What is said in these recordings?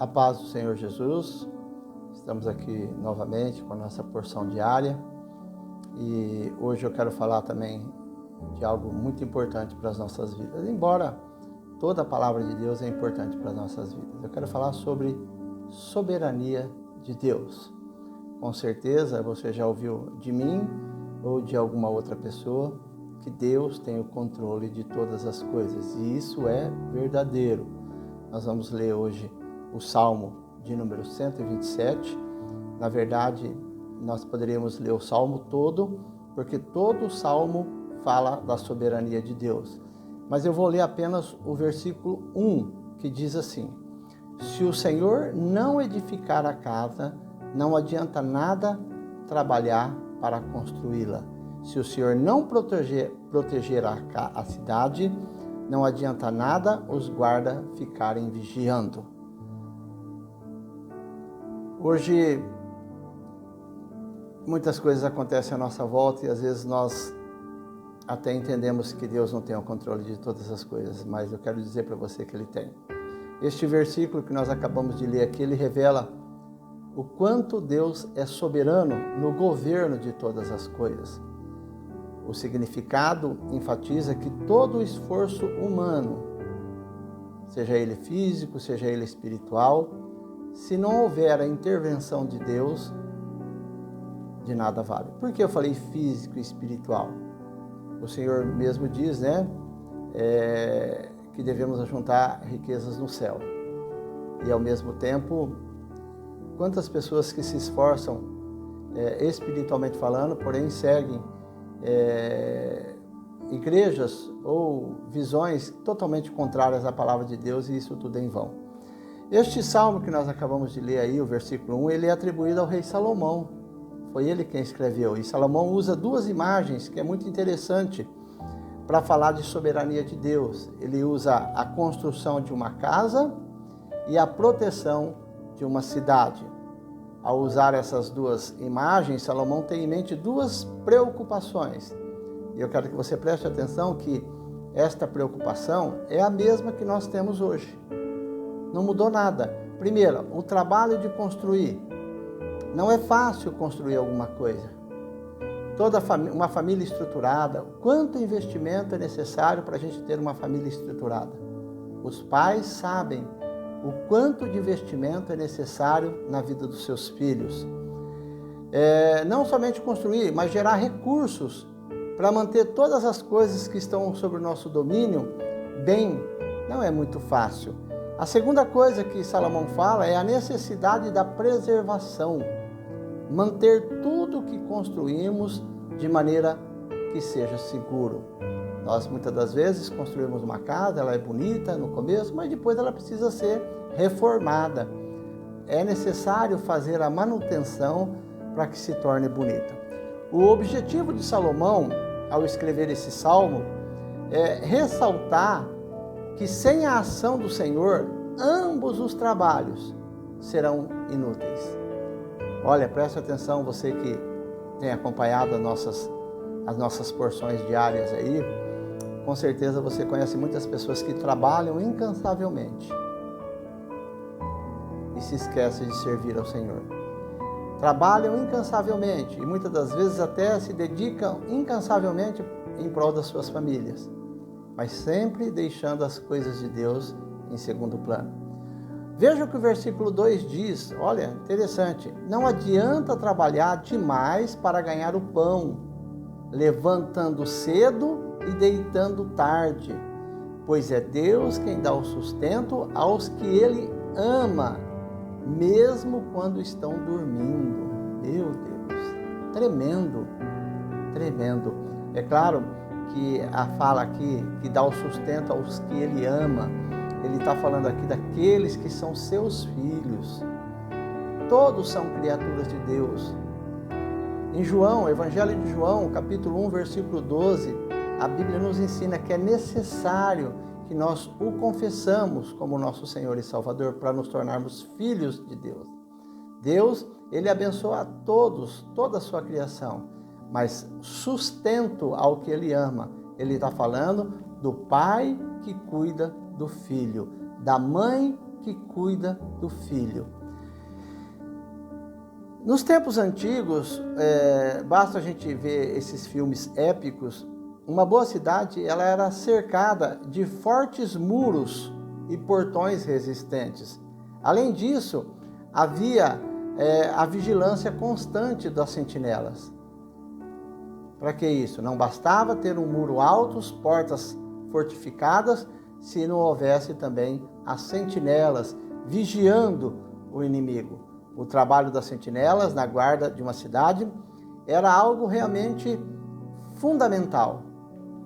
A paz do Senhor Jesus, estamos aqui novamente com a nossa porção diária e hoje eu quero falar também de algo muito importante para as nossas vidas, embora toda a palavra de Deus é importante para as nossas vidas. Eu quero falar sobre soberania de Deus. Com certeza você já ouviu de mim ou de alguma outra pessoa que Deus tem o controle de todas as coisas e isso é verdadeiro. Nós vamos ler hoje o Salmo de número 127. Na verdade, nós poderíamos ler o Salmo todo, porque todo o Salmo fala da soberania de Deus. Mas eu vou ler apenas o versículo 1, que diz assim: Se o Senhor não edificar a casa, não adianta nada trabalhar para construí-la. Se o Senhor não proteger a cidade, não adianta nada os guardas ficarem vigiando. Hoje, muitas coisas acontecem à nossa volta e às vezes nós até entendemos que Deus não tem o controle de todas as coisas, mas eu quero dizer para você que Ele tem. Este versículo que nós acabamos de ler aqui, ele revela o quanto Deus é soberano no governo de todas as coisas. O significado enfatiza que todo o esforço humano, seja ele físico, seja ele espiritual, se não houver a intervenção de Deus, de nada vale. Por que eu falei físico e espiritual? O Senhor mesmo diz, que devemos ajuntar riquezas no céu. E ao mesmo tempo, quantas pessoas que se esforçam espiritualmente falando, porém seguem igrejas ou visões totalmente contrárias à palavra de Deus, e isso tudo é em vão. Este salmo que nós acabamos de ler aí, o versículo 1, ele é atribuído ao rei Salomão. Foi ele quem escreveu. E Salomão usa duas imagens que é muito interessante para falar de soberania de Deus. Ele usa a construção de uma casa e a proteção de uma cidade. Ao usar essas duas imagens, Salomão tem em mente duas preocupações. E eu quero que você preste atenção que esta preocupação é a mesma que nós temos hoje. Não mudou nada. Primeiro, o trabalho de construir. Não é fácil construir alguma coisa. Uma família estruturada, quanto investimento é necessário para a gente ter uma família estruturada? Os pais sabem o quanto de investimento é necessário na vida dos seus filhos. Não somente construir, mas gerar recursos para manter todas as coisas que estão sob o nosso domínio bem. Não é muito fácil. A segunda coisa que Salomão fala é a necessidade da preservação. Manter tudo o que construímos de maneira que seja seguro. Nós muitas das vezes construímos uma casa, ela é bonita no começo, mas depois ela precisa ser reformada. É necessário fazer a manutenção para que se torne bonita. O objetivo de Salomão, ao escrever esse salmo, é ressaltar que sem a ação do Senhor, ambos os trabalhos serão inúteis. Olha, preste atenção, você que tem acompanhado as nossas porções diárias aí, com certeza você conhece muitas pessoas que trabalham incansavelmente e se esquecem de servir ao Senhor. Trabalham incansavelmente e muitas das vezes até se dedicam incansavelmente em prol das suas famílias, mas sempre deixando as coisas de Deus em segundo plano. Veja o que o versículo 2 diz, olha, interessante. Não adianta trabalhar demais para ganhar o pão, levantando cedo e deitando tarde, pois é Deus quem dá o sustento aos que Ele ama, mesmo quando estão dormindo. Meu Deus, tremendo, tremendo. É claro que a fala aqui, que dá o sustento aos que Ele ama, Ele está falando aqui daqueles que são seus filhos. Todos são criaturas de Deus. Em João, Evangelho de João, capítulo 1, versículo 12, a Bíblia nos ensina que é necessário que nós o confessamos como nosso Senhor e Salvador para nos tornarmos filhos de Deus. Deus, Ele abençoa a todos, toda a sua criação, mas sustento ao que Ele ama. Ele está falando do pai que cuida do filho, da mãe que cuida do filho. Nos tempos antigos, basta a gente ver esses filmes épicos, uma boa cidade ela era cercada de fortes muros e portões resistentes. Além disso, havia a vigilância constante das sentinelas. Para que isso? Não bastava ter um muro alto, portas fortificadas, se não houvesse também as sentinelas vigiando o inimigo. O trabalho das sentinelas na guarda de uma cidade era algo realmente fundamental.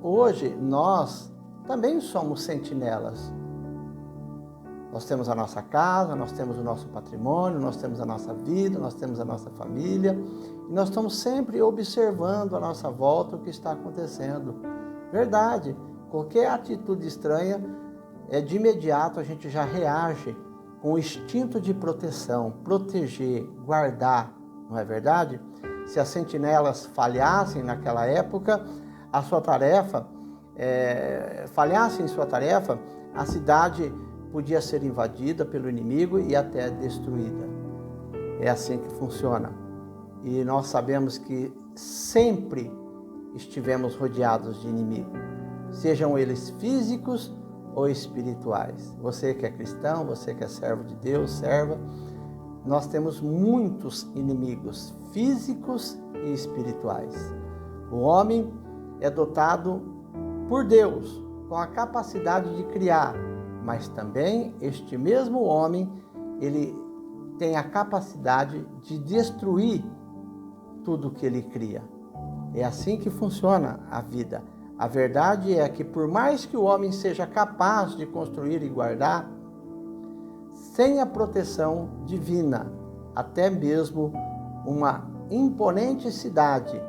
Hoje nós também somos sentinelas. Nós temos a nossa casa, nós temos o nosso patrimônio, nós temos a nossa vida, nós temos a nossa família. E nós estamos sempre observando à nossa volta o que está acontecendo. Verdade, qualquer atitude estranha, de imediato a gente já reage com o instinto de proteção, proteger, guardar, não é verdade? Se as sentinelas falhassem naquela época, a sua tarefa, falhassem em sua tarefa, a cidade podia ser invadida pelo inimigo e até destruída. É assim que funciona. E nós sabemos que sempre estivemos rodeados de inimigos, sejam eles físicos ou espirituais. Você que é cristão, você que é servo de Deus, serva, nós temos muitos inimigos físicos e espirituais. O homem é dotado por Deus com a capacidade de criar, mas também este mesmo homem, ele tem a capacidade de destruir tudo que ele cria. É assim que funciona a vida. A verdade é que por mais que o homem seja capaz de construir e guardar, sem a proteção divina, até mesmo uma imponente cidade,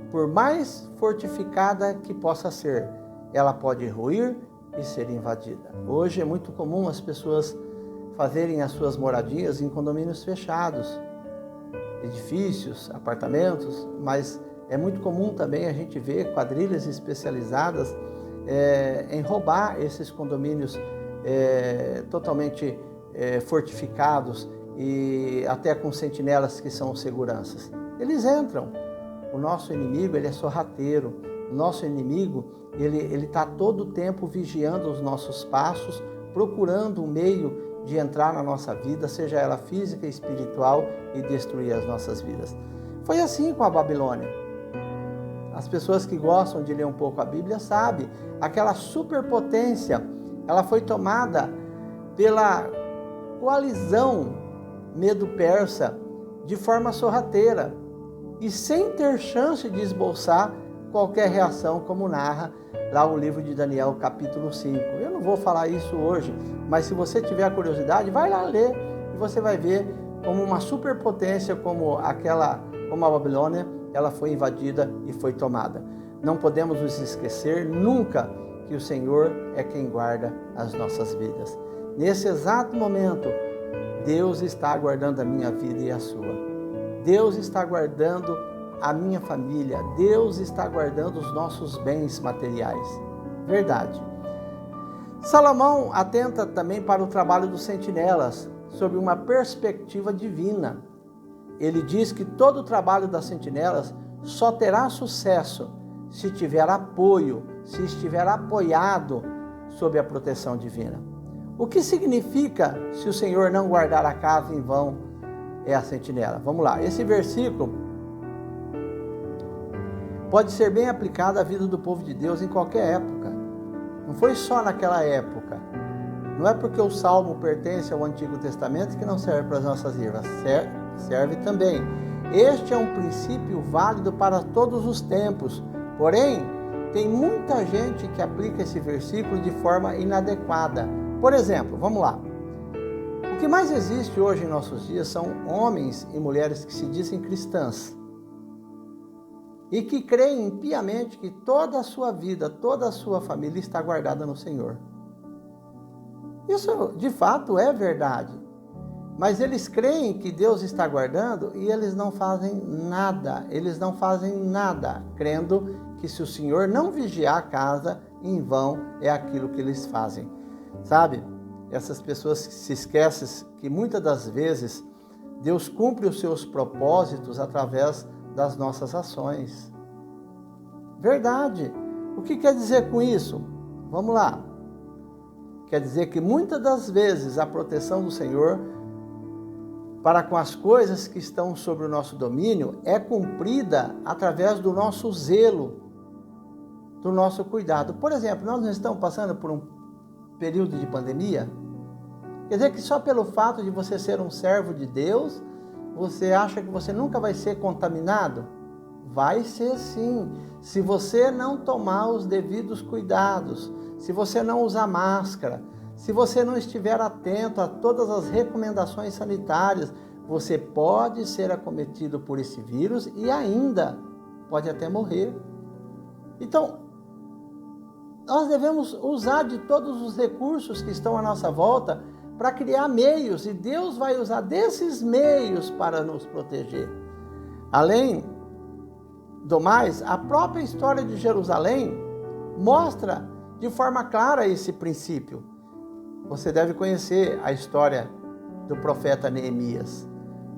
por mais fortificada que possa ser, ela pode ruir e ser invadida. Hoje é muito comum as pessoas fazerem as suas moradias em condomínios fechados, edifícios, apartamentos, mas é muito comum também a gente ver quadrilhas especializadas em roubar esses condomínios totalmente fortificados e até com sentinelas que são seguranças. Eles entram. O nosso inimigo, ele é sorrateiro. O nosso inimigo, ele está todo o tempo vigiando os nossos passos, procurando um meio de entrar na nossa vida, seja ela física e espiritual, e destruir as nossas vidas. Foi assim com a Babilônia. As pessoas que gostam de ler um pouco a Bíblia sabem, aquela superpotência, ela foi tomada pela coalizão medo-persa de forma sorrateira e sem ter chance de esboçar qualquer reação, como narra lá o livro de Daniel, capítulo 5. Eu não vou falar isso hoje, mas se você tiver curiosidade, vai lá ler e você vai ver como uma superpotência como a Babilônia, ela foi invadida e foi tomada. Não podemos nos esquecer nunca que o Senhor é quem guarda as nossas vidas. Nesse exato momento, Deus está guardando a minha vida e a sua. Deus está guardando a minha família. Deus está guardando os nossos bens materiais. Verdade. Salomão atenta também para o trabalho dos sentinelas, sob uma perspectiva divina. Ele diz que todo o trabalho das sentinelas só terá sucesso se tiver apoio, se estiver apoiado sob a proteção divina. O que significa se o Senhor não guardar a casa em vão é a sentinela? Vamos lá, esse versículo pode ser bem aplicado à vida do povo de Deus em qualquer época. Não foi só naquela época. Não é porque o Salmo pertence ao Antigo Testamento que não serve para as nossas vidas. Serve também. Este é um princípio válido para todos os tempos. Porém, tem muita gente que aplica esse versículo de forma inadequada. Por exemplo, vamos lá. O que mais existe hoje em nossos dias são homens e mulheres que se dizem cristãs e que creem piamente que toda a sua vida, toda a sua família está guardada no Senhor. Isso, de fato, é verdade. Mas eles creem que Deus está guardando e eles não fazem nada. Eles não fazem nada, crendo que se o Senhor não vigiar a casa, em vão é aquilo que eles fazem. Sabe? essas pessoas se esquecem que muitas das vezes Deus cumpre os seus propósitos através das nossas ações. Verdade. O que quer dizer com isso? Vamos lá. Quer dizer que muitas das vezes a proteção do Senhor para com as coisas que estão sobre o nosso domínio é cumprida através do nosso zelo, do nosso cuidado. Por exemplo, nós não estamos passando por um período de pandemia? Quer dizer que só pelo fato de você ser um servo de Deus, você acha que você nunca vai ser contaminado? Vai ser sim. Se você não tomar os devidos cuidados, se você não usar máscara, se você não estiver atento a todas as recomendações sanitárias, você pode ser acometido por esse vírus e ainda pode até morrer. Então, nós devemos usar de todos os recursos que estão à nossa volta para criar meios, e Deus vai usar desses meios para nos proteger. Além do mais, a própria história de Jerusalém mostra de forma clara esse princípio. Você deve conhecer a história do profeta Neemias.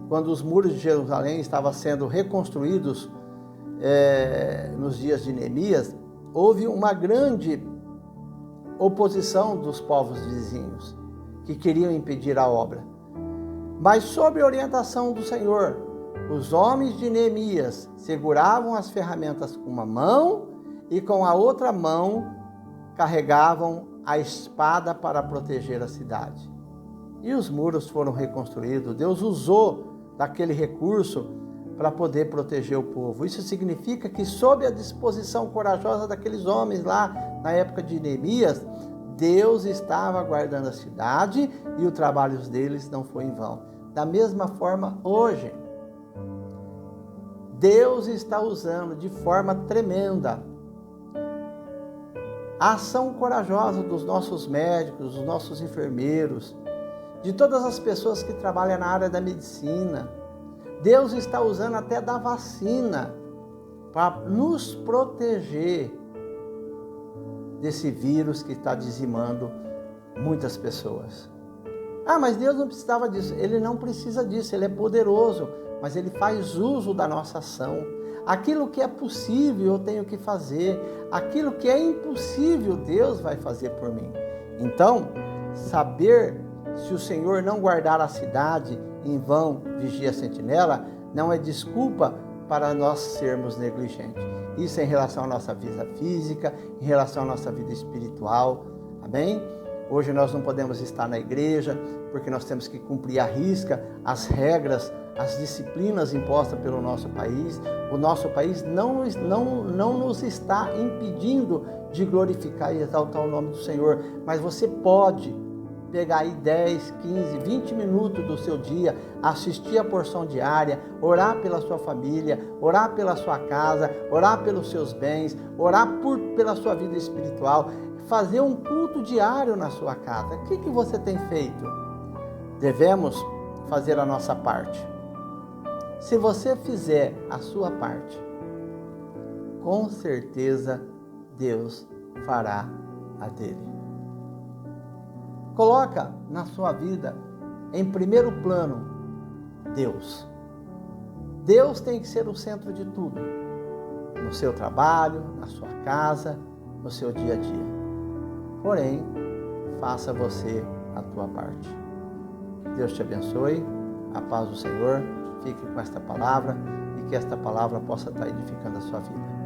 Quando os muros de Jerusalém estavam sendo reconstruídos nos dias de Neemias, houve uma grande oposição dos povos vizinhos que queriam impedir a obra. Mas sob orientação do Senhor, os homens de Neemias seguravam as ferramentas com uma mão e com a outra mão carregavam a espada para proteger a cidade. E os muros foram reconstruídos. Deus usou daquele recurso para poder proteger o povo. Isso significa que, sob a disposição corajosa daqueles homens lá na época de Neemias, Deus estava guardando a cidade e o trabalho deles não foi em vão. Da mesma forma, hoje, Deus está usando de forma tremenda a ação corajosa dos nossos médicos, dos nossos enfermeiros, de todas as pessoas que trabalham na área da medicina. Deus está usando até da vacina para nos proteger desse vírus que está dizimando muitas pessoas. Ah, mas Deus não precisava disso. Ele não precisa disso, Ele é poderoso, mas Ele faz uso da nossa ação. Aquilo que é possível eu tenho que fazer, aquilo que é impossível Deus vai fazer por mim. Então, saber se o Senhor não guardar a cidade, em vão vigia a sentinela, não é desculpa para nós sermos negligentes. Isso é em relação à nossa vida física, em relação à nossa vida espiritual, amém? Hoje nós não podemos estar na igreja, porque nós temos que cumprir à risca as regras, as disciplinas impostas pelo nosso país. O nosso país não nos está impedindo de glorificar e exaltar o nome do Senhor, mas você pode pegar aí 10, 15, 20 minutos do seu dia, assistir a porção diária, orar pela sua família, orar pela sua casa, orar pelos seus bens, orar pela sua vida espiritual, fazer um culto diário na sua casa. O que você tem feito? Devemos fazer a nossa parte. Se você fizer a sua parte, com certeza Deus fará a dele. Coloca na sua vida, em primeiro plano, Deus. Deus tem que ser o centro de tudo. No seu trabalho, na sua casa, no seu dia a dia. Porém, faça você a tua parte. Deus te abençoe, a paz do Senhor, fique com esta palavra e que esta palavra possa estar edificando a sua vida.